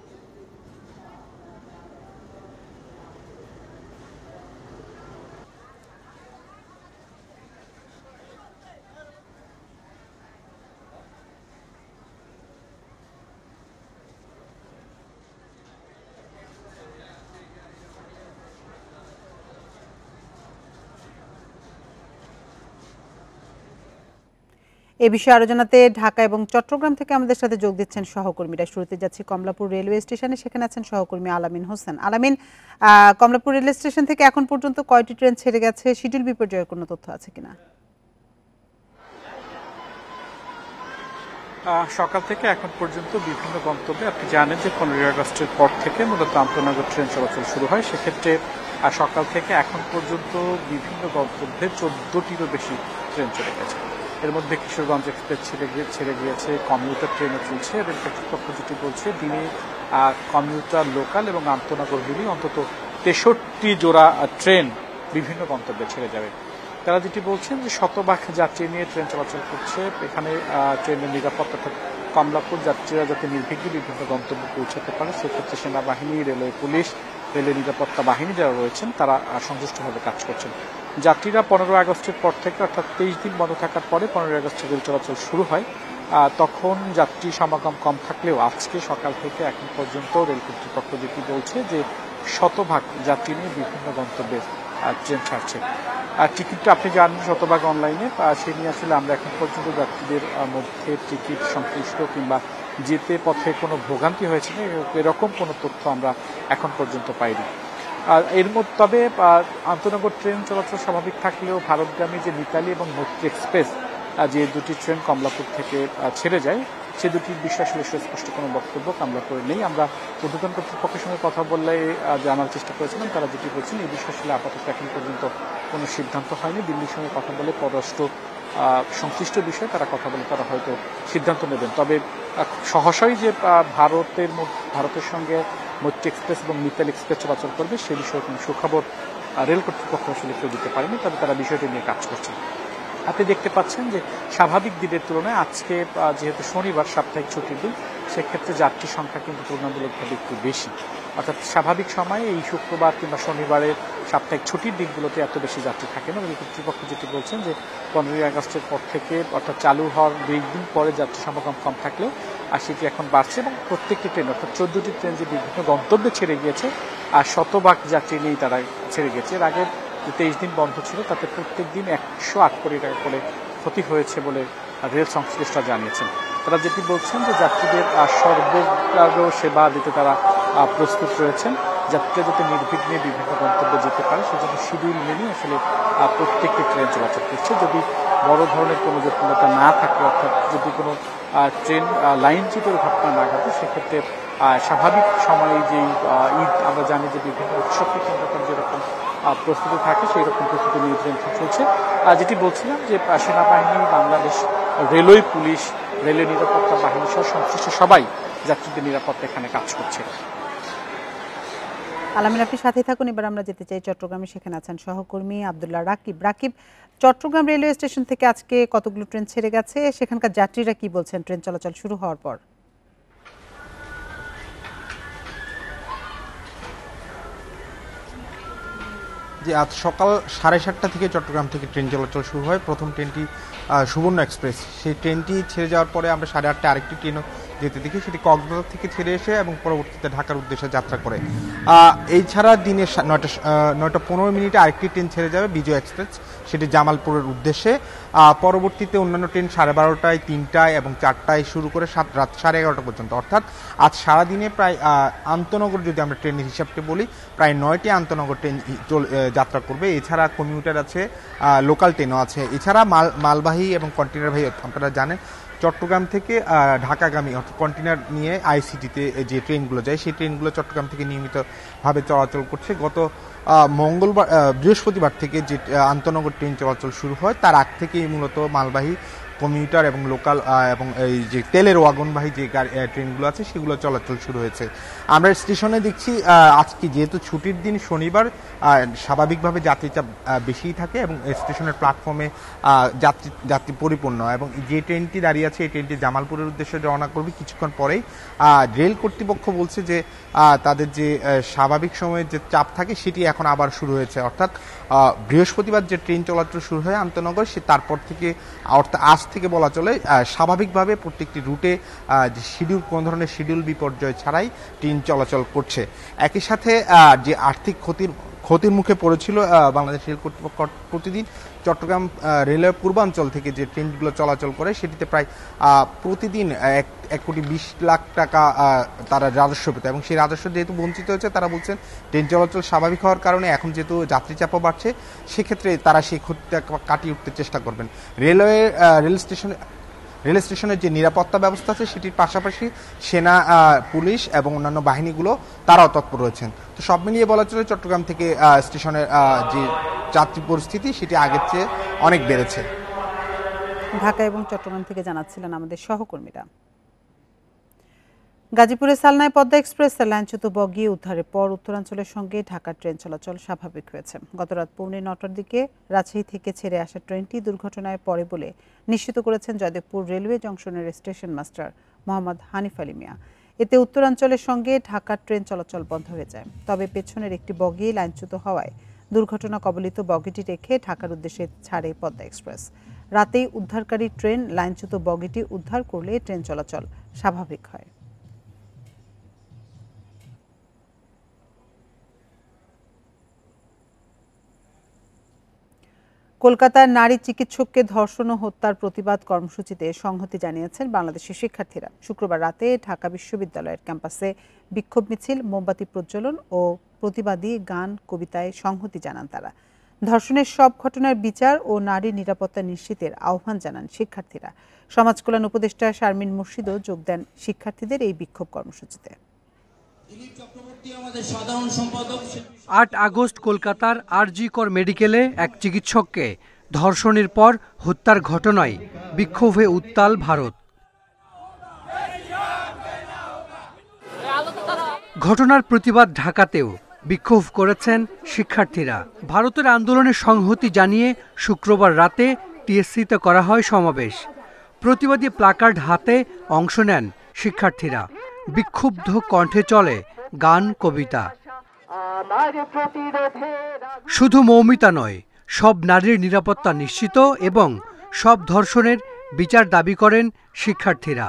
এ বিষয়ে আরো জানাতে ঢাকা এবং চট্টগ্রাম থেকে আমাদের সাথে যোগ দিচ্ছেন সহকর্মীরা। শুরুতে যাচ্ছি কমলাপুর রেলওয়ে স্টেশনে, সেখানে আছেন সহকর্মী আলামিন হোসেন। আলামিন, কমলাপুর রেল স্টেশন থেকে এখন পর্যন্ত কয়টি ট্রেন ছেড়ে গেছে, শিডিউল বিপর্যয়ের কোনো তথ্য আছে কিনা? সকাল থেকে এখন পর্যন্ত বিভিন্ন গন্তব্যে, আপনি জানেন যে 15 আগস্টের পর থেকে মূলত আন্তনগর ট্রেন চলাচল শুরু হয়। সেক্ষেত্রে সকাল থেকে এখন পর্যন্ত বিভিন্ন গন্তব্যে 14টিরও বেশি ট্রেন চলে গেছে। এর মধ্যে কিশোরগঞ্জ এক্সপ্রেস ছেড়ে গিয়েছে, কমিউটার ট্রেনও চলছে। রেল কর্তৃপক্ষ যেটি বলছে, দিনে কমিউটার, লোকাল এবং আন্তনগর মিলিয়ে অন্তত 63 জোড়া ট্রেন বিভিন্ন গন্তব্যে ছেড়ে যাবে। তারা যেটি বলছেন যে শতভাগ যাত্রী নিয়ে ট্রেন চলাচল করছে। এখানে ট্রেনের নিরাপত্তা, অর্থাৎ কমলাপুর যাত্রীরা যাতে নির্বিঘ্নে বিভিন্ন গন্তব্যে পৌঁছাতে পারে সেক্ষেত্রে সেনাবাহিনী, রেলওয়ে পুলিশ, রেলের নিরাপত্তা বাহিনী যারা রয়েছেন তারা সংশ্লিষ্টভাবে কাজ করছেন। যাত্রীরা 15 আগস্টের পর থেকে, অর্থাৎ 23 দিন বন্ধ থাকার পরে 15 আগস্টে রেল চলাচল শুরু হয়। তখন যাত্রী সমাগম কম থাকলেও আজকে সকাল থেকে এখন পর্যন্ত রেল কর্তৃপক্ষ যেটি বলছে যে শতভাগ যাত্রী নিয়ে বিভিন্ন গন্তব্যে ট্রেন ছাড়ছে। টিকিটটা আপনি জানেন শতভাগ অনলাইনে, সে নিয়ে আসলে আমরা এখন পর্যন্ত যাত্রীদের মধ্যে টিকিট সংশ্লিষ্ট কিংবা যেতে পথে কোনো ভোগান্তি হয়েছে না এরকম কোনো তথ্য আমরা এখন পর্যন্ত পাইনি। এর মধ্যে তবে আন্তনগর ট্রেন চলাচল স্বাভাবিক থাকলেও ভারতগামী যে মিতালি এবং মৈত্রী এক্সপ্রেস যে দুটি ট্রেন কমলাপুর থেকে ছেড়ে যায়, সে দুটির বিষয়ে আসলে সুস্পষ্ট কোনো বক্তব্য কমলাপুরে নেই। আমরা ঊর্ধ্বতন কর্তৃপক্ষের সঙ্গে কথা বললে জানার চেষ্টা করেছিলাম, তারা যেটি বলছেন এই বিষয়ে আসলে আপাতত এখন পর্যন্ত কোনো সিদ্ধান্ত হয়নি। দিল্লির সঙ্গে কথা বলে পররাষ্ট্র সংশ্লিষ্ট বিষয়ে তারা কথা বলে তারা হয়তো সিদ্ধান্ত নেবেন। তবে সহসাই যে ভারতের সঙ্গে মৈত্রী এক্সপ্রেস এবং মিতাল এক্সপ্রেস চলাচল করবে সে বিষয়ে কোনো সুখবর রেল কর্তৃপক্ষ আসলে কেউ দিতে পারেনি, তবে তারা বিষয়টি নিয়ে কাজ করছেন। আপনি দেখতে পাচ্ছেন যে স্বাভাবিক দিনের তুলনায় আজকে যেহেতু শনিবার সাপ্তাহিক ছুটির দিন, সেক্ষেত্রে যাত্রী সংখ্যা কিন্তু তুলনামূলকভাবে একটু বেশি। অর্থাৎ স্বাভাবিক সময়ে এই শুক্রবার কিংবা শনিবারের সাপ্তাহিক ছুটির দিনগুলোতে এত বেশি যাত্রী থাকে না। রেল কর্তৃপক্ষ যেটি বলছেন যে 15 আগস্টের পর থেকে, অর্থাৎ চালু হওয়ার 2 দিন পরে যাত্রী সমাগম কম থাকলেও আর সেটি এখন বাড়ছে এবং প্রত্যেকটি ট্রেন, অর্থাৎ 14টি ট্রেন যে বিভিন্ন গন্তব্যে ছেড়ে গিয়েছে আর শতভাগ যাত্রী নিয়েই তারা ছেড়ে গেছে। এর আগে যে 23 দিন বন্ধ ছিল তাতে প্রত্যেক দিন 108 কোটি টাকা করে ক্ষতি হয়েছে বলে রেল সংশ্লিষ্টরা জানিয়েছেন। তারা যেটি বলছেন যে যাত্রীদের সর্বগ্রাহ্য সেবা দিতে তারা প্রস্তুত রয়েছেন, যাত্রীরা যাতে নির্বিঘ্নে বিভিন্ন গন্তব্যে যেতে পারে সেজন্য শিডিউল মেনে আসলে প্রত্যেকটি ট্রেন চলাচল করছে। যদি বড় ধরনের কোনো জটিলতা না থাকে, অর্থাৎ যদি কোনো ট্রেন লাইনচ্যুতের ঘটনা না ঘটে, সেক্ষেত্রে স্বাভাবিক সময়ে যেই ঈদ আমরা জানি যে বিভিন্ন উৎসবকে কেন্দ্র করে যেরকম প্রস্তুতি থাকে সেই রকম প্রস্তুতি নিয়ে ট্রেন চলছে। যেটি বলছিলাম যে সেনাবাহিনী, বাংলাদেশ রেলওয়ে পুলিশ, রেলের নিরাপত্তা বাহিনী সহ সংশ্লিষ্ট সবাই যাত্রীদের নিরাপত্তা এখানে কাজ করছে। আলামিন, আপনি সাথে থাকুন। এবার আমরা যেতে চাই চট্টগ্রামে, সেখানে আছেন সহকর্মী আব্দুল্লাহ রাকিব। রাকিব, চট্টগ্রাম রেলওয়ে স্টেশন থেকে আজকে কতগুলো ট্রেন ছেড়ে গেছে, সেখানকার যাত্রীরা কি বলছেন ট্রেন চলাচল শুরু হওয়ার পর? যে আজ সকাল 7:30 থেকে চট্টগ্রাম থেকে ট্রেন চলাচল শুরু হয়। প্রথম ট্রেনটি সুবর্ণ এক্সপ্রেস, সেই ট্রেনটি ছেড়ে যাওয়ার পরে আমরা 8:30 আরেকটি ট্রেনও যেতে দেখি, সেটি কক্সবাজার থেকে ছেড়ে এসে এবং পরবর্তীতে ঢাকার উদ্দেশ্যে যাত্রা করে। এই ছাড়া দিনে 9:15 আরেকটি ট্রেন ছেড়ে যাবে বিজয় এক্সপ্রেস, সেটি জামালপুরের উদ্দেশ্যে। পরবর্তীতে অন্যান্য ট্রেন 12:30, 3টায় এবং 4টায় শুরু করে রাত 11:30 পর্যন্ত। অর্থাৎ আজ সারাদিনে প্রায় আন্তনগর যদি আমরা ট্রেনের হিসাবটি বলি, প্রায় 9টি আন্তনগর ট্রেন যাত্রা করবে। এছাড়া কমিউটার আছে, লোকাল ট্রেনও আছে। এছাড়া মালবাহী এবং কন্টেনারবাহী, আপনারা জানেন চট্টগ্রাম থেকে ঢাকাগামী অর্থাৎ কন্টেনার নিয়ে আইসিটিতে যে ট্রেনগুলো যায় সেই ট্রেনগুলো চট্টগ্রাম থেকে নিয়মিতভাবে চলাচল করছে। গত বৃহস্পতিবার থেকে যে আন্তনগর ট্রেন চলাচল শুরু হয় তার আগ থেকেই মূলত মালবাহী কমিউটার এবং লোকাল এবং এই যে তেলের ওয়াগনবাহী যে ট্রেনগুলো আছে সেগুলো চলাচল শুরু হয়েছে। আমরা স্টেশনে দেখছি আজকে যেহেতু ছুটির দিন শনিবার, স্বাভাবিকভাবে যাত্রী চাপ বেশিই থাকে এবং স্টেশনের প্ল্যাটফর্মে যাত্রী পরিপূর্ণ, এবং যে ট্রেনটি দাঁড়িয়ে আছে এই ট্রেনটি জামালপুরের উদ্দেশ্যে রওনা করবে কিছুক্ষণ পরেই। রেল কর্তৃপক্ষ বলছে যে তাদের যে স্বাভাবিক সময়ের যে চাপ থাকে সেটি এখন আবার শুরু হয়েছে, অর্থাৎ বৃহস্পতিবার যে ট্রেন চলাচল শুরু হয় আন্তনগর, সে তারপর থেকে অর্থাৎ আজ থেকে বলা চলে স্বাভাবিকভাবে প্রত্যেকটি রুটে যে শিডিউল, কোনো ধরনের শিডিউল বিপর্যয় ছাড়াই ট্রেন চলাচল করছে। একই সাথে যে আর্থিক ক্ষতির মুখে পড়েছিল বাংলাদেশ রেল কর্তৃপক্ষ, প্রতিদিন চট্টগ্রাম রেলওয়ে পূর্বাঞ্চল থেকে যে ট্রেনগুলো চলাচল করে সেটিতে প্রায় প্রতিদিন 1,20,00,000 টাকা তারা রাজস্ব পেত, এবং সেই রাজস্ব যেহেতু বঞ্চিত হয়েছে তারা বলছেন ট্রেন চলাচল স্বাভাবিক হওয়ার কারণে এখন যেহেতু যাত্রী চাপও বাড়ছে সেক্ষেত্রে তারা সেই ক্ষতিটা কাটিয়ে উঠতে চেষ্টা করবেন। রেল স্টেশনের যে নিরাপত্তা ব্যবস্থা আছে সেটির পাশাপাশি সেনা, পুলিশ এবং অন্যান্য বাহিনীগুলো তারাও তৎপর রয়েছেন। তো সব মিলিয়ে বলা চলে চট্টগ্রাম থেকে স্টেশনের যে যাত্রী পরিস্থিতি সেটি আগের চেয়ে অনেক বেড়েছে। ঢাকা এবং চট্টগ্রাম থেকে জানাচ্ছিলেন আমাদের সহকর্মীরা। গাজীপুরের সালনায় পদ্মা এক্সপ্রেসের লাইনচ্যুত বগি উদ্ধারের পর উত্তরাঞ্চলের সঙ্গে ঢাকার ট্রেন চলাচল স্বাভাবিক হয়েছে। গতরাত 9:45 দিকে রাজশাহী থেকে ছেড়ে আসা ট্রেনটি দুর্ঘটনায় পড়ে বলে নিশ্চিত করেছেন জয়দেবপুর রেলওয়ে জংশনের স্টেশন মাস্টার মোহাম্মদ হানিফ আলী মিয়া। এতে উত্তরাঞ্চলের সঙ্গে ঢাকার ট্রেন চলাচল বন্ধ হয়ে যায়। তবে পেছনের একটি বগি লাইনচ্যুত হওয়ায় দুর্ঘটনা কবলিত বগিটি রেখে ঢাকার উদ্দেশ্যে ছাড়ে পদ্মা এক্সপ্রেস। রাতেই উদ্ধারকারী ট্রেন লাইনচ্যুত বগিটি উদ্ধার করলে ট্রেন চলাচল স্বাভাবিক হয়। কলকাতার নারী চিকিৎসককে ধর্ষণ ও হত্যার প্রতিবাদ কর্মসূচিতে সংহতি জানিয়েছেন বাংলাদেশের শিক্ষার্থীরা। শুক্রবার রাতে ঢাকা বিশ্ববিদ্যালয়ের ক্যাম্পাসে বিক্ষোভ মিছিল, মোমবাতি প্রজ্বলন ও প্রতিবাদী গান, কবিতায় সংহতি জানান তারা। ধর্ষণের সব ঘটনার বিচার ও নারী নিরাপত্তা নিশ্চিতের আহ্বান জানান শিক্ষার্থীরা। সমাজ কল্যাণ উপদেষ্টা শারমিন মুর্শিদও যোগ দেন শিক্ষার্থীদের এই বিক্ষোভ কর্মসূচিতে। 8 আগস্ট কলকাতার আরজি কর মেডিকেলে এক চিকিৎসককে ধর্ষণের পর হত্যার ঘটনায় বিক্ষোভে উত্তাল ভারত। ঘটনার প্রতিবাদ ঢাকাতেও বিক্ষোভ করেছেন শিক্ষার্থীরা। ভারতের আন্দোলনে সংহতি জানিয়ে শুক্রবার রাতে টিএসসিতে করা হয় সমাবেশ। প্রতিবাদী প্লাকার্ড হাতে অংশ নেন শিক্ষার্থীরা। বিক্ষুব্ধ কণ্ঠে চলে গান, কবিতা। শুধু মৌমিতা নয়, সব নারীর নিরাপত্তা নিশ্চিত এবং সব ধর্ষণের বিচার দাবি করেন শিক্ষার্থীরা।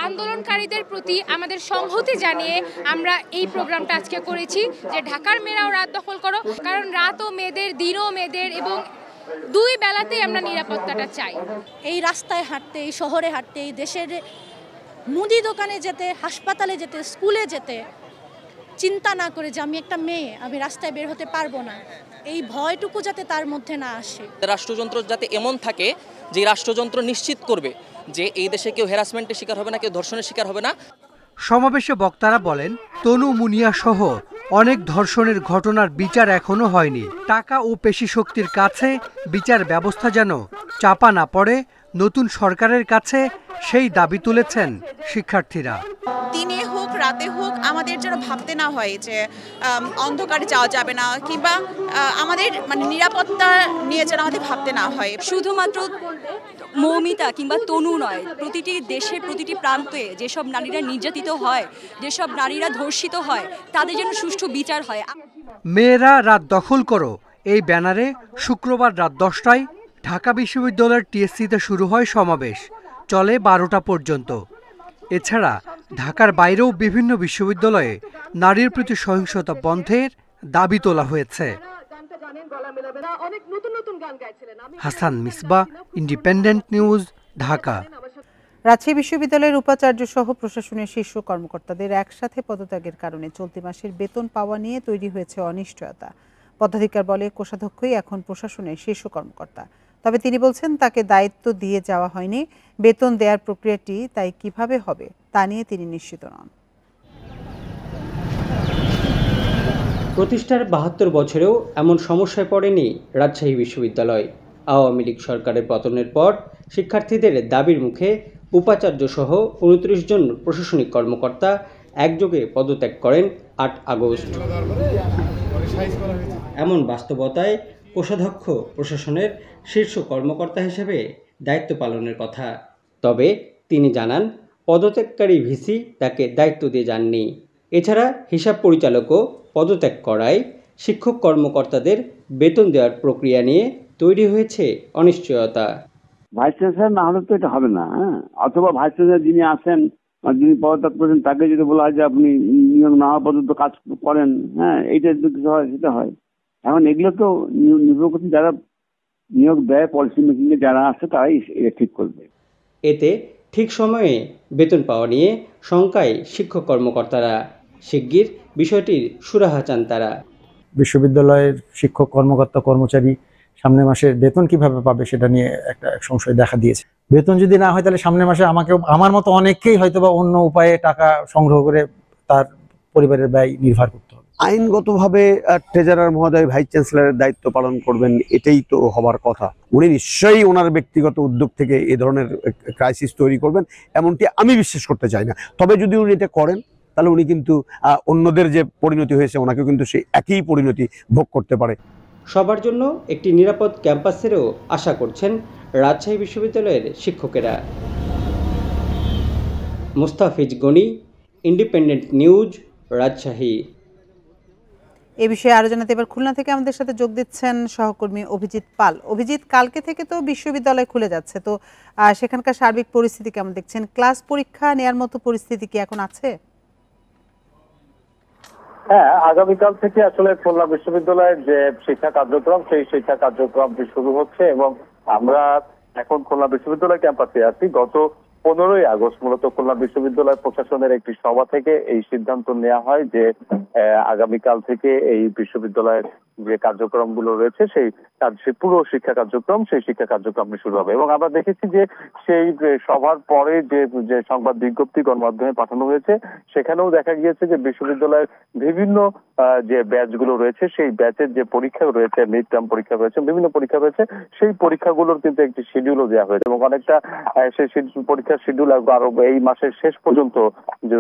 আন্দোলনকারীদের প্রতি আমাদের সংহতি জানিয়ে আমরা এই প্রোগ্রামটা আজকে করেছি, যে ঢাকার মেয়েরাও রাত দখল করো, কারণ রাতও মেয়েদের, দিনও মেয়েদের, এবং দুই বেলাতেই আমরা নিরাপত্তাটা চাই। এই রাস্তায় হাঁটতে, এই শহরে হাঁটতে, এই দেশের মুদি দোকানে যেতে, হাসপাতালে যেতে, স্কুলে যেতে চিন্তা না করে যে আমি একটা মেয়ে, আমি রাস্তায় বের হতে পারবো না, এই ভয়টুকু যাতে তার মধ্যে না আসে। রাষ্ট্রযন্ত্র যাতে এমন থাকে যে রাষ্ট্রযন্ত্র নিশ্চিত করবে যে এই দেশে কেউ হ্যারাসমেন্টের শিকার হবে না, কেউ ধর্ষণের শিকার হবে না। সমাবেশে বক্তারা বলেন, তনু মুনিয়া সহ অনেক ধর্ষণের ঘটনার বিচার এখনো হয়নি। টাকা ও পেশি শক্তির কাছে বিচার ব্যবস্থা যেন চাপা না পড়ে, নতুন সরকারের কাছে সেই দাবি তুলেছেন শিক্ষার্থীরা। দিনে হোক রাতে হোক আমাদের যেন ভাবতে না হয় যে অন্ধকারে যাওয়া যাবে না, কিংবা আমাদের নিরাপত্তা নিয়ে যেন আমাদের ভাবতে না হয়। শুধুমাত্র মৌমিতা কিংবা তনু নয়, প্রতিটি দেশের প্রতিটি প্রান্তে যেসব নারীরা নির্যাতিত হয়, যেসব নারীরা ধর্ষিত হয়, তাদের যেন সুষ্ঠু বিচার হয়। মেয়েরা রাত দখল করো এই ব্যানারে শুক্রবার রাত 10টায় ঢাকা বিশ্ববিদ্যালয়ের টিএসসিতে শুরু হয় সমাবেশ, চলে 12টা পর্যন্ত। এছাড়া ঢাকার বাইরেও বিভিন্ন বিশ্ববিদ্যালয়ে নারীর প্রতি সহিংসতা বন্ধের দাবি তোলা হয়েছে। Hasan Misba, Independent News, Dhaka. রাজশাহী বিশ্ববিদ্যালয়ের উপাচার্য সহ প্রশাসনের শীর্ষ কর্মকর্তাদের একসাথে পদত্যাগের কারণে চলতি মাসের বেতন পাওয়া নিয়ে তৈরি হয়েছে অনিশ্চয়তা। পদাধিকার বলে কোষাধ্যক্ষই এখন প্রশাসনের শীর্ষ কর্মকর্তা। তবে তিনি বলছেন তাকে দায়িত্ব দিয়ে যাওয়া হয়নি, বেতন দেওয়ার প্রক্রিয়াটি তাই কিভাবে হবে তা নিয়ে তিনি নিশ্চিত নন। প্রতিষ্ঠার ৭২ বছরেও এমন সমস্যায় পড়েনি রাজশাহী বিশ্ববিদ্যালয়। আওয়ামী লীগ সরকারের পতনের পর শিক্ষার্থীদের দাবির মুখে উপাচার্য সহ ২৯ জন প্রশাসনিক কর্মকর্তা একযোগে পদত্যাগ করেন ৮ আগস্ট। এমন বাস্তবতায় কোষাধ্যক্ষ প্রশাসনের শীর্ষ কর্মকর্তা হিসেবে দায়িত্ব পালনের কথা। তবে তিনি জানান পদত্যাগকারী ভিসি তাকে দায়িত্ব দিয়ে যাননি। এছাড়া হিসাব পরিচালকও পদত্যাগ করায় শিক্ষক কর্মকর্তাদের বেতন দেওয়ার প্রক্রিয়া নিয়ে তৈরি হয়েছে অনিশ্চয়তা। ভাইস চ্যান্সেলর না হলে তো এটা হবে না, অথবা ভাইস চ্যান্সেলর যিনি আছেন, যিনি পদত্যাগ করেছেন, তাকে যদি বলা হয় যে আপনি নিয়োগ না হওয়া পর্যন্ত কাজ করেন, এইটা যদি কিছু হয় সেটা হয়। এখন এগুলো তো নির্ভর করছে যারা নিয়োগ দেয়, পলিসি মেকিং এ যারা আছে তারাই এটা ঠিক করবে। এতে ঠিক সময়ে বেতন পাওয়া নিয়ে শঙ্কায় শিক্ষক কর্মকর্তারা। শিগগির বিষয়টির সুরাহা চান তারা। বিশ্ববিদ্যালয়ের শিক্ষক কর্মকর্তা কর্মচারী সামনের মাসের বেতন কিভাবে পাবে সেটা নিয়ে একটা সংশয় দেখা দিয়েছে। বেতন যদি না হয় তাহলে সামনের মাসে আমার মতো অনেককেই হয়তো বা অন্য উপায়ে টাকা সংগ্রহ করে তার পরিবারের ব্যয় নির্ভর করতে হবে। আইনগতভাবে ট্রেজারার মহোদয় ভাইস চ্যান্সেলরের দায়িত্ব পালন করবেন, এটাই তো হবার কথা। উনি নিশ্চয়ই ওনার ব্যক্তিগত উদ্যোগ থেকে এ ধরনের ক্রাইসিস তৈরি করবেন এমনটি আমি বিশ্বাস করতে চাই না। তবে যদি উনি এটা করেন তাহলে উনি কিন্তু অন্যদের যে পরিণতি হয়েছে ওনাকেও কিন্তু সেই একই পরিণতি ভোগ করতে পারে। সবার জন্য একটি নিরাপদ ক্যাম্পাসেরও আশা করছেন রাজশাহী বিশ্ববিদ্যালয়ের শিক্ষকেরা। Mustafiz Gani, Independent News, Rajshahi. এ বিষয়ে আরো জানাতে এবার খুলনা থেকে আমাদের সাথে যোগ দিচ্ছেন সহকর্মী অভিজিৎ পাল। অভিজিৎ, কালকে থেকে তো বিশ্ববিদ্যালয় খুলে যাচ্ছে, তো সেখানকার সার্বিক পরিস্থিতি কেমন দেখছেন? ক্লাস পরীক্ষা নেয়ার মতো পরিস্থিতি কি এখন আছে? হ্যাঁ, আগামীকাল থেকে আসলে খুলনা বিশ্ববিদ্যালয়ের যে শিক্ষা কার্যক্রম সেই শিক্ষা কার্যক্রম শুরু হচ্ছে এবং আমরা এখন খুলনা বিশ্ববিদ্যালয় ক্যাম্পাসে আছি। গত 15ই আগস্ট মূলত খুলনা বিশ্ববিদ্যালয় প্রশাসনের একটি সভা থেকে এই সিদ্ধান্ত নেওয়া হয় যে আগামীকাল থেকে এই বিশ্ববিদ্যালয়ের যে কার্যক্রমগুলো রয়েছে সেই পুরো শিক্ষা কার্যক্রম শুরু হবে। এবং আমরা দেখেছি যে সেই সভার পরে যে সংবাদ বিজ্ঞপ্তি গণমাধ্যমে পাঠানো হয়েছে সেখানেও দেখা গিয়েছে যে বিশ্ববিদ্যালয়ের বিভিন্ন যে ব্যাচগুলো রয়েছে সেই ব্যাচের যে পরীক্ষা রয়েছে, মিড টার্ম পরীক্ষা রয়েছে, বিভিন্ন পরীক্ষা রয়েছে, সেই পরীক্ষাগুলোর কিন্তু একটি শিডিউলও দেওয়া হয়েছে এবং অনেকটা সেই পরীক্ষার শিডিউল আরো এই মাসের শেষ পর্যন্ত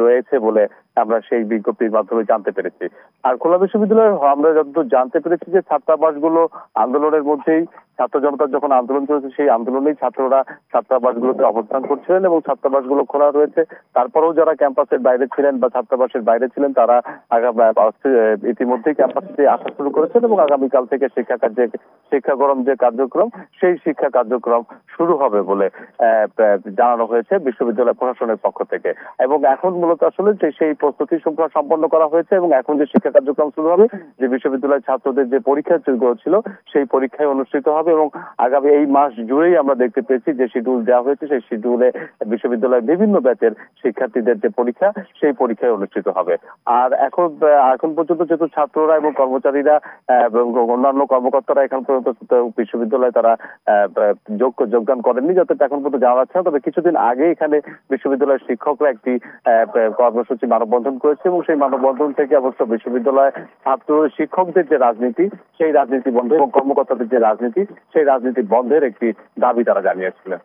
রয়েছে বলে আমরা সেই বিজ্ঞপ্তির মাধ্যমে জানতে পেরেছি। আর খুলনা বিশ্ববিদ্যালয়ের আমরা যতদূর জানতে পেরেছি যে ছাত্রাবাসগুলো আন্দোলনের মধ্যেই, ছাত্র জনতার যখন আন্দোলন চলেছে সেই আন্দোলনেই ছাত্ররা ছাত্রাবাসগুলোতে অবস্থান করছিলেন এবং ছাত্রাবাসগুলো খোলা রয়েছে। তারপরেও যারা ক্যাম্পাসের বাইরে ছিলেন বা ছাত্রাবাসের বাইরে ছিলেন তারা ইতিমধ্যেই ক্যাম্পাসে আসা শুরু করেছেন এবং আগামীকাল থেকে শিক্ষাক্রম যে কার্যক্রম সেই শিক্ষা কার্যক্রম শুরু হবে বলে জানানো হয়েছে বিশ্ববিদ্যালয় প্রশাসনের পক্ষ থেকে। এবং এখন মূলত আসলে সেই প্রস্তুতি সম্পন্ন করা হয়েছে এবং এখন যে শিক্ষা কার্যক্রম শুরু হবে, যে বিশ্ববিদ্যালয়ের ছাত্রদের যে পরীক্ষা ছিল সেই পরীক্ষায় অনুষ্ঠিত হবে এবং আগামী এই মাস জুড়েই আমরা দেখতে পেয়েছি যে শিডিউল দেওয়া হয়েছে, সেই শিডিউলে বিশ্ববিদ্যালয়ের বিভিন্ন ব্যাচের শিক্ষার্থীদের যে পরীক্ষা সেই পরীক্ষায় অনুষ্ঠিত হবে। আর এখন পর্যন্ত যেহেতু ছাত্ররা এবং কর্মচারীরা এবং অন্যান্য কর্মকর্তারা এখন পর্যন্ত বিশ্ববিদ্যালয়ে তারা যোগদান করেননি, যাতে এখন পর্যন্ত জানা যাচ্ছে না। তবে কিছুদিন আগে এখানে বিশ্ববিদ্যালয়ের শিক্ষকরা একটি কর্মসূচি মানববন্ধন করেছে এবং সেই মানববন্ধন থেকে অবশ্য বিশ্ববিদ্যালয় ছাত্র শিক্ষকদের যে রাজনীতি সেই রাজনীতি বন্ধ এবং কর্মকর্তাদের যে রাজনীতি সেই রাজনীতি বন্ধের একটি দাবি তারা জানিয়েছিলেন।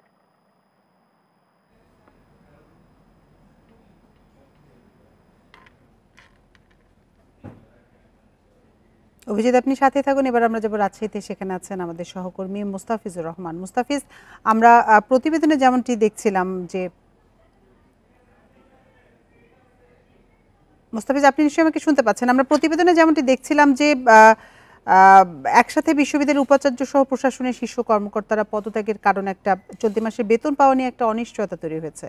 অভিজিৎ, আপনি সাথে থাকুন। এবার আমরা যাবো রাজশাহীতে, সেখানে আছেন আমাদের সহকর্মী মুস্তাফিজুর রহমান। মুস্তাফিজ, আমরা প্রতিবেদনে যেমনটি দেখছিলাম যে মুস্তাফিজ, আপনি নিশ্চয়ই আমাকে শুনতে পাচ্ছেন? আমরা প্রতিবেদনে যেমনটি দেখছিলাম যে একসাথে বিশ্ববিদ্যালয়ের উপাচার্য সহ প্রশাসনের শীর্ষ কর্মকর্তারা পদত্যাগের কারণে একটা চলতি মাসের বেতন পাওয়া নিয়ে একটা অনিশ্চয়তা তৈরি হয়েছে।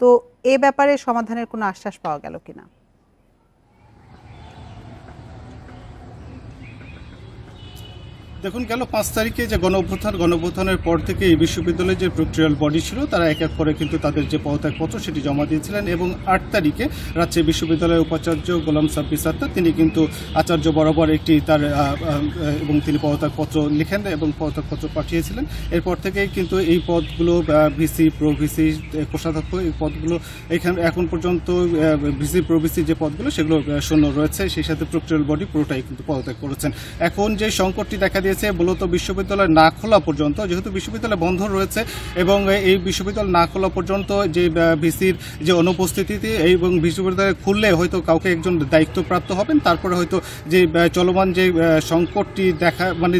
তো এ ব্যাপারে সমাধানের কোনো আশ্বাস পাওয়া গেল কিনা? দেখুন, গেল 5 তারিখে যে গণঅভ্যুত্থানের পর থেকে এই বিশ্ববিদ্যালয়ের যে প্রক্টোরিয়াল বডি ছিল তারা এক এক করে কিন্তু তাদের যে পদত্যাগপত্র সেটি জমা দিয়েছিলেন এবং 8 তারিখে রাজশাহী বিশ্ববিদ্যালয়ের উপাচার্য গোলাম সাব্বির সাত্তার তিনি কিন্তু আচার্য বরাবর একটি তার এবং তিনি পদত্যাগপত্র লিখেন এবং পদত্যাগপত্র পাঠিয়েছিলেন। এরপর থেকেই কিন্তু এই পদগুলো ভিসি, প্রো ভিসি, কোষাধ্যক্ষ, এই পদগুলো এখানে এখন পর্যন্ত ভিসি, প্রো ভিসি যে পদগুলো সেগুলো শূন্য রয়েছে। সেই সাথে প্রক্টোরিয়াল বডি পুরোটাই কিন্তু পদত্যাগ করেছেন। এখন যে সংকটটি দেখা দিয়েছে মূলত বিশ্ববিদ্যালয় না খোলা পর্যন্ত, যেহেতু বিশ্ববিদ্যালয় বন্ধ রয়েছে এবং এই বিশ্ববিদ্যালয় না খোলা পর্যন্ত যে ভিসির যে অনুপস্থিতি এবং বিশ্ববিদ্যালয় খুললে হয়তো কাউকে একজন দায়িত্বপ্রাপ্ত হবেন, তারপরে হয়তো যে চলমান যে সংকটটি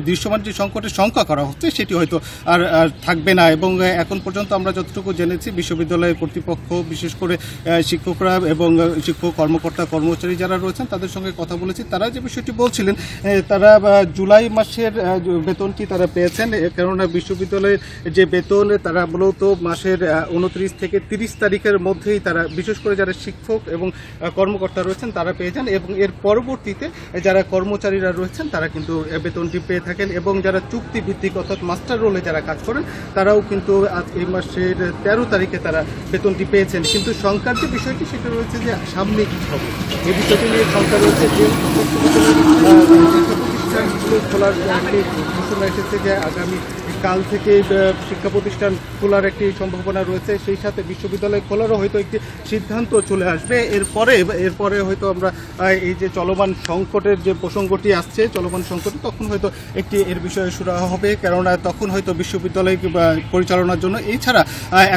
দৃশ্যমান যে সংকটের সংখ্যা করা হচ্ছে সেটি হয়তো আর থাকবে না। এবং এখন পর্যন্ত আমরা যতটুকু জেনেছি বিশ্ববিদ্যালয়ের কর্তৃপক্ষ, বিশেষ করে শিক্ষকরা এবং শিক্ষক কর্মকর্তা কর্মচারী যারা রয়েছেন তাদের সঙ্গে কথা বলেছি। তারা যে বিষয়টি বলছিলেন, তারা জুলাই মাসের বেতনটি তারা পেয়েছেন, কেননা বিশ্ববিদ্যালয়ের যে বেতন তারা মূলত মাসের 29 থেকে 30 তারিখের মধ্যেই তারা, বিশেষ করে যারা শিক্ষক এবং কর্মকর্তা রয়েছেন তারা পেয়ে যান এবং এর পরবর্তীতে যারা কর্মচারীরা রয়েছেন তারা কিন্তু বেতনটি পেয়ে থাকেন। এবং যারা চুক্তিভিত্তিক অর্থাৎ মাস্টার রোলে যারা কাজ করেন তারাও কিন্তু আজ এই মাসের 13 তারিখে তারা বেতনটি পেয়েছেন। কিন্তু সংখ্যার যে বিষয়টি সেটা রয়েছে যে সামনে কি হবে এই বিষয়টি নিয়ে সংখ্যা রয়েছে। যে প্রতিষ্ঠানগুলো খোলার একটি ঘোষণা এসেছে যে আগামী কাল থেকে শিক্ষা প্রতিষ্ঠান খোলার একটি সম্ভাবনা রয়েছে, সেই সাথে বিশ্ববিদ্যালয় খোলারও হয়তো একটি সিদ্ধান্ত চলে আসবে। এরপরে হয়তো আমরা এই যে চলমান সংকটের যে প্রসঙ্গটি আসছে, চলমান সংকটে তখন হয়তো একটি এর বিষয়ে সুরাহা হবে, কেননা তখন হয়তো বিশ্ববিদ্যালয় পরিচালনার জন্য এছাড়া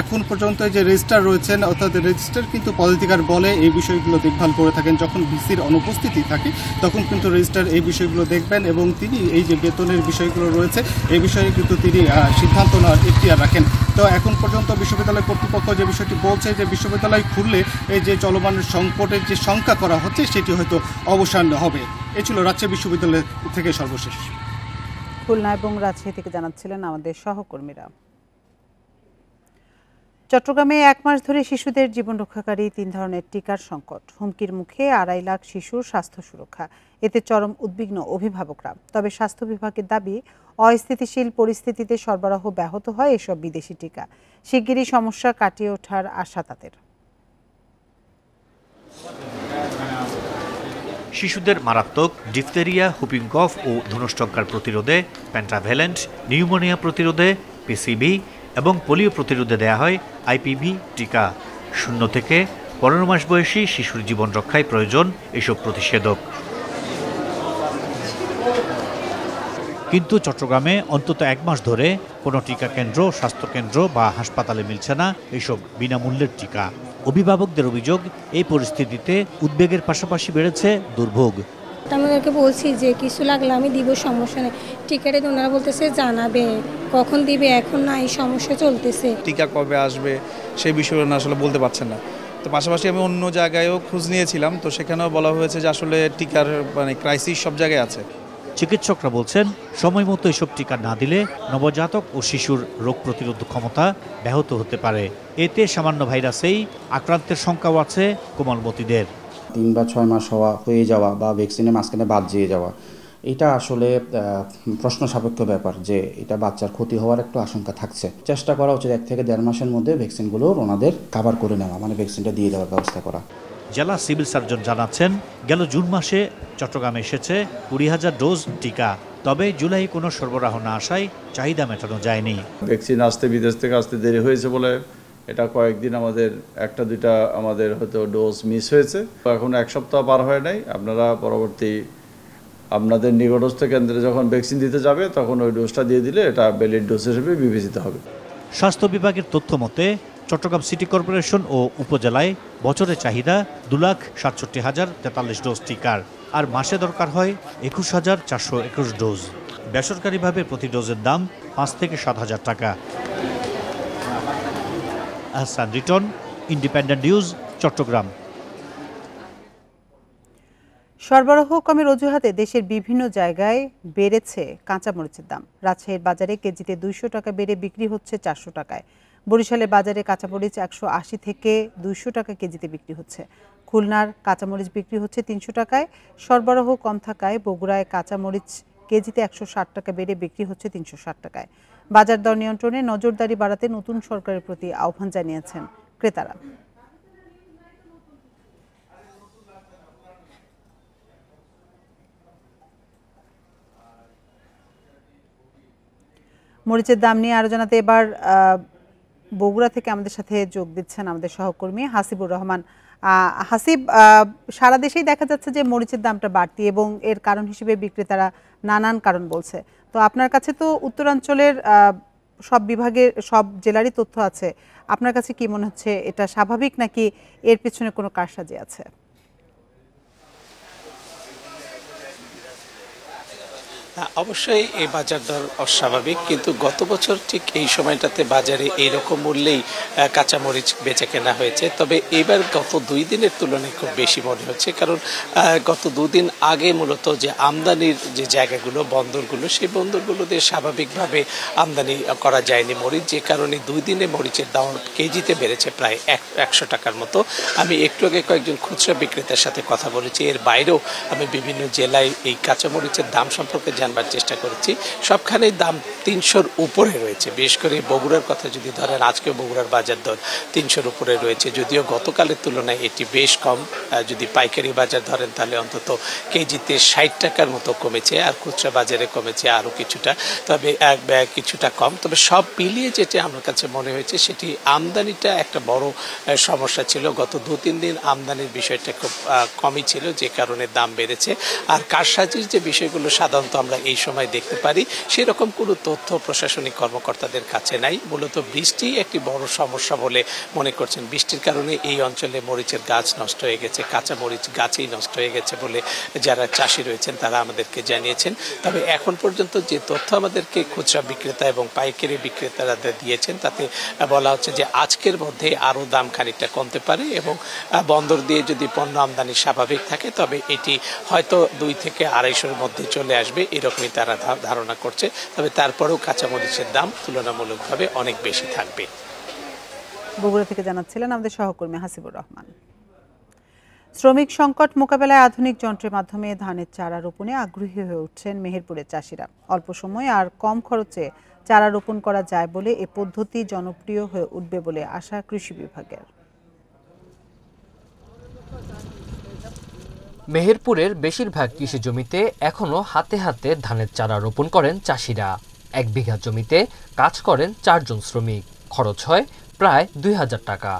এখন পর্যন্ত যে রেজিস্ট্রার রয়েছেন অর্থাৎ রেজিস্ট্রার কিন্তু পদাধিকার বলে এই বিষয়গুলো দেখভাল করে থাকেন। যখন ভিসির অনুপস্থিতি থাকে তখন কিন্তু রেজিস্ট্রার এই বিষয়গুলো দেখবেন এবং তিনি এই যে বেতনের বিষয়গুলো রয়েছে এই বিষয়ে কিন্তু তিনি সিদ্ধান্ত নেওয়ার এখতিয়ার রাখেন। তো এখন পর্যন্ত বিশ্ববিদ্যালয় কর্তৃপক্ষ যে বিষয়টি বলছে যে বিশ্ববিদ্যালয় খুললে এই যে চলমান সংকটের যে সংখ্যা করা হচ্ছে সেটি হয়তো অবসান হবে। এ ছিল রাজশাহী বিশ্ববিদ্যালয় থেকে সর্বশেষ। খুলনা এবং রাজশাহী থেকে জানাচ্ছিলেন আমাদের সহকর্মীরা। চট্টগ্রামে 1 মাস ধরে শিশুদের জীবন রক্ষাকারী 3 ধরনের টিকার সংকট, হুমকির মুখে 2.5 লাখ শিশুর স্বাস্থ্য সুরক্ষা। এতে চরম উদ্বিগ্ন অভিভাবকরা। তবে স্বাস্থ্য বিভাগের দাবি, অস্থিতিশীল পরিস্থিতিতে সরবরাহ ব্যাহত হয় এসব বিদেশি টিকা। শিগগিরই সমস্যা কাটিয়ে ওঠার আশা তাদের। শিশুদের মারাত্মক ডিফথেরিয়া, হুপিং কফ ও ধনুষ্টঙ্কার প্রতিরোধে পেন্টাভ্যালেন্ট, নিউমোনিয়া প্রতিরোধে পিসিবি এবং পোলিও প্রতিরোধে দেয়া হয় আইপিভি টিকা। 0 থেকে 15 মাস বয়সী শিশুর জীবন রক্ষায় প্রয়োজন এসব প্রতিষেধক। কিন্তু চট্টগ্রামে অন্তত 1 মাস ধরে কোনো টিকা কেন্দ্র, স্বাস্থ্যকেন্দ্র বা হাসপাতালে মিলছে না এসব বিনামূল্যের টিকা। অভিভাবকদের অভিযোগ, এই পরিস্থিতিতে উদ্বেগের পাশাপাশি বেড়েছে দুর্ভোগ। আমাদেরকে বলছি যে কিছু লাগলে আমি দিব, সমস্যা নেই। টিকাটা ওনারা বলতেছে জানাবে, কখন দিবে এখন না, এই সমস্যা চলতেছে। টিকা কবে আসবে সেই বিষয়ে আসলে বলতে পারছেন না। তো পাশাপাশি আমি অন্য জায়গায়ও খোঁজ নিয়েছিলাম, তো সেখানেও বলা হয়েছে যে আসলে টিকার ক্রাইসিস সব জায়গায় আছে। চিকিৎসকরা বলছেন, সময় মতো এসব টিকা না দিলে নবজাতক ও শিশুর রোগ প্রতিরোধ ক্ষমতা ব্যাহত হতে পারে। এতে সামান্য ভাইরাসেই আক্রান্তের সংখ্যাও আছে কোমলমতিদের। 3 বা 6 মাস হয়ে যাওয়া বা ভ্যাকসিনের মাঝখানে বাদ দিয়ে যাওয়া, এটা আসলে প্রশ্ন সাপেক্ষ ব্যাপার, যে এটা বাচ্চার ক্ষতি হওয়ার একটু আশঙ্কা থাকছে। চেষ্টা করা উচিত 1 থেকে 1.5 মাসের মধ্যে ভ্যাকসিনগুলো ওনাদের কাভার করে নেওয়া, ভ্যাকসিনটা দিয়ে দেওয়ার ব্যবস্থা করা। জেলা সিভিল সার্জন জানাচ্ছেন, গেল জুন মাসে চট্টগ্রামে এসেছে 20,000 ডোজ টিকা। তবে জুলাই কোনো সরবরাহ না আসায় চাহিদা মেটানো যায়নি। ভ্যাকসিন আসতে বিদেশ থেকে আসতে দেরি হয়েছে বলে এটা কয়েকদিন আমাদের 1-2টা আমাদের হয়তো ডোজ মিস হয়েছে। এখন 1 সপ্তাহ পার হয় নাই। আপনারা পরবর্তী আপনাদের নিকটস্থ কেন্দ্রে যখন ভ্যাকসিন দিতে যাবে তখন ওই ডোজটা দিয়ে দিলে এটা ভ্যালিড ডোজ হিসেবে বিবেচিত হবে। স্বাস্থ্য বিভাগের তথ্য মতে চট্টগ্রাম সিটি কর্পোরেশন ও উপজেলায় বছরে চাহিদা 2,67,043 ডোজ টিকার, আর মাসে দরকার হয় 21,421 ডোজ। বেসরকারিভাবে প্রতি ডোজের দাম 5 থেকে 7,000 টাকা। Ahsan Riton, independent news, Chattogram. সরবরাহ কমের অজুহাতে দেশের বিভিন্ন জায়গায় বেড়েছে কাঁচামরিচের দাম। রাজশাহীর বাজারে কেজিতে 200 টাকা বেড়ে বিক্রি হচ্ছে 400 টাকায়। বরিশালের বাজারে কাঁচামরিচ 180 থেকে 200 টাকা কেজিতে বিক্রি হচ্ছে। খুলনার কাঁচামরিচ বিক্রি হচ্ছে 300 টাকায়। সরবরাহ কম থাকায় বগুড়ায় কাঁচামরিচ কেজিতে 160 টাকা বেড়ে বিক্রি হচ্ছে 360 টাকায়। বাজার দর নিয়ন্ত্রণে নজরদারি বাড়াতে নতুন সরকারের প্রতি আহ্বান জানিয়েছেন ক্রেতারা। মরিচের দাম নিয়ে আরো জানাতে এবার বগুড়া থেকে আমাদের সাথে যোগ দিচ্ছেন আমাদের সহকর্মী হাসিবুর রহমান। হাসিব, সারা দেশেই দেখা যাচ্ছে যে মরিচের দামটা বাড়তি এবং এর কারণ হিসেবে বিক্রেতারা নানান কারণ বলছে। তো আপনার কাছে তো উত্তরাঞ্চলের সব বিভাগের সব জেলারই তথ্য আছে, আপনার কাছে কি মনে হচ্ছে এটা স্বাভাবিক নাকি এর পেছনে কোনো কারসাজি আছে? অবশ্যই এই বাজার দর অস্বাভাবিক, কিন্তু গত বছর ঠিক এই সময়টাতে বাজারে এইরকম মূল্যেই কাঁচামরিচ বেচা কেনা হয়েছে। তবে এবার গত 2 দিনের তুলনায় খুব বেশি মনে হচ্ছে, কারণ গত 2 দিন আগে মূলত যে আমদানির যে জায়গাগুলো, বন্দরগুলো, সেই বন্দরগুলোতে স্বাভাবিকভাবে আমদানি করা যায়নি মরিচ, যে কারণে 2 দিনে মরিচের দাম কেজিতে বেড়েছে প্রায় 100 টাকার মতো। আমি একটু আগে কয়েকজন খুচরা বিক্রেতার সাথে কথা বলেছি, এর বাইরেও আমি বিভিন্ন জেলায় এই কাঁচামরিচের দাম সম্পর্কে জানবার চেষ্টা করেছি। সবখানেই দাম 300-র উপরে রয়েছে। বিশেষ করে বগুড়ার কথা যদি ধরেন, আজকেও বগুড়ার বাজার দর 300-র উপরে রয়েছে, যদিও গতকালের তুলনায় এটি বেশ কম। যদি পাইকারি বাজার ধরেন তাহলে অন্তত কেজিতে 60 টাকার মতো কমেছে, আর খুচরা বাজারে কমেছে আরও কিছুটা, তবে কিছুটা কম। তবে সব মিলিয়ে যেটা আমার কাছে মনে হয়েছে সেটি আমদানিটা একটা বড় সমস্যা ছিল। গত 2-3 দিন আমদানির বিষয়টা খুব কমই ছিল, যে কারণে দাম বেড়েছে। আর কারসাজির যে বিষয়গুলো সাধারণত আমরা এই সময় দেখতে পারি, সেরকম কোনো তথ্য প্রশাসনিক কর্মকর্তাদের কাছে নাই। মূলত বৃষ্টি একটি বড় সমস্যা বলে মনে করছেন। বৃষ্টির কারণে এই অঞ্চলে মরিচের গাছ নষ্ট হয়ে গেছে, কাঁচা মরিচ গাছেই নষ্ট হয়ে গেছে বলে যারা চাষি রয়েছেন তারা আমাদেরকে জানিয়েছেন। তবে এখন পর্যন্ত যে তথ্য আমাদেরকে খুচরা বিক্রেতা এবং পাইকারি বিক্রেতারা দিয়েছেন, তাতে বলা হচ্ছে যে আজকের মধ্যে আরও দাম খানিকটা কমতে পারে, এবং বন্দর দিয়ে যদি পণ্য আমদানি স্বাভাবিক থাকে তবে এটি হয়তো 2 থেকে 250-র মধ্যে চলে আসবে, এরকমই তারা ধারণা করছে। তবে তারপরেও কাঁচামরিচের দাম তুলনামূলকভাবে অনেক বেশি থাকবে। বগুড়া থেকে জানাচ্ছিলেন আমাদের সহকর্মী হাসিবুর রহমান। শ্রমিক সংকট মোকাবেলায় আধুনিক যন্ত্রের মাধ্যমে ধানের চারা রোপণে আগ্রহী হয়ে উঠছেন মেহেরপুরের চাষিরা। অল্প সময়ে আর কম খরচে চারা রোপণ করা যায় বলে এ পদ্ধতি জনপ্রিয় হয়ে উঠবে বলে আশা কৃষি বিভাগের। মেহেরপুরের বেশিরভাগ কৃষি জমিতে এখনো হাতে হাতে ধানের চারা রোপণ করেন চাষিরা। 1 বিঘা জমিতে কাজ করেন 4 জন শ্রমিক, খরচ হয় প্রায় 2000 টাকা।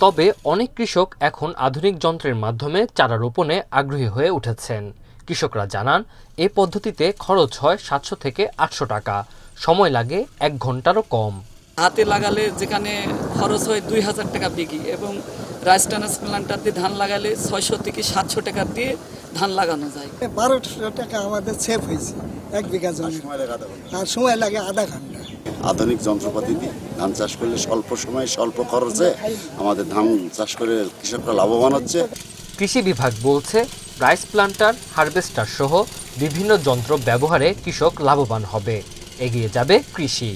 তবে অনেক কৃষক এখন আধুনিক যন্ত্রের মাধ্যমে চারা রোপণে আগ্রহী হয়ে উঠেছেন। কৃষকরা জানান, এই পদ্ধতিতে খরচ হয় 700 থেকে 800 টাকা, সময় লাগে 1 ঘন্টারও কম। হাতে লাগালে যেখানে খরচ হয় 2000 টাকা বিঘি, এবং রাইস ট্রান্সপ্লান্টার দিয়ে ধান লাগালে 600 থেকে 700 টাকা দিয়ে ধান লাগানো যায়। 1200 টাকা আমাদের সেভ হয়েছে 1 বিঘা জমি, আর সময় লাগে আধা ঘন্টা। আধুনিক যন্ত্রপাতি দিয়ে ধান চাষ করলে স্বল্প সময়ে স্বল্প খরচে আমাদের ধান চাষ করে কৃষকরা লাভবান হচ্ছে। কৃষি বিভাগ বলছে, রাইস প্লান্টার, হারভেস্টার সহ বিভিন্ন যন্ত্র ব্যবহারে কৃষক লাভবান হবে, এগিয়ে যাবে কৃষি।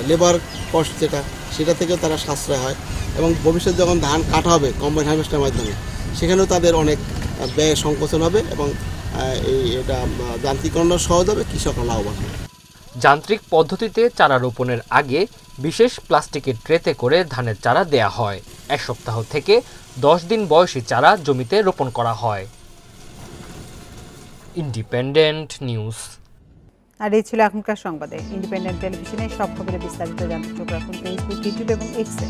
লেবার কস্ট যেটা, সেটা থেকেও তারা সাশ্রয় হয়, এবং ভবিষ্যতে যখন ধান কাটা হবে কম্বাইন হারভেস্টারের মাধ্যমে, সেখানেও তাদের অনেক ব্যয় সংকোচন হবে, এবং এটা যান্ত্রিকরণ সহজ হবে, কৃষকরা লাভবান হবে। যান্ত্রিক পদ্ধতিতে চারা রোপণের আগে বিশেষ প্লাস্টিকের ট্রেতে করে ধানের চারা দেয়া হয়। 1 সপ্তাহ থেকে 10 দিন বয়সী চারা জমিতে রোপণ করা হয়। Independent news. আর এই ছিল এখনকার সংবাদে। ইন্ডিপেন্ডেন্ট টেলিভিশনের সব খবরের বিস্তারিত জানতে চোখ রাখুন ফেসবুক, ইউটিউব এবং এক্সে।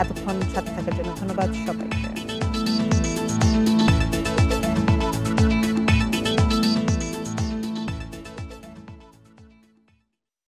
এতক্ষণ সাথে থাকার জন্য ধন্যবাদ সবাইকে।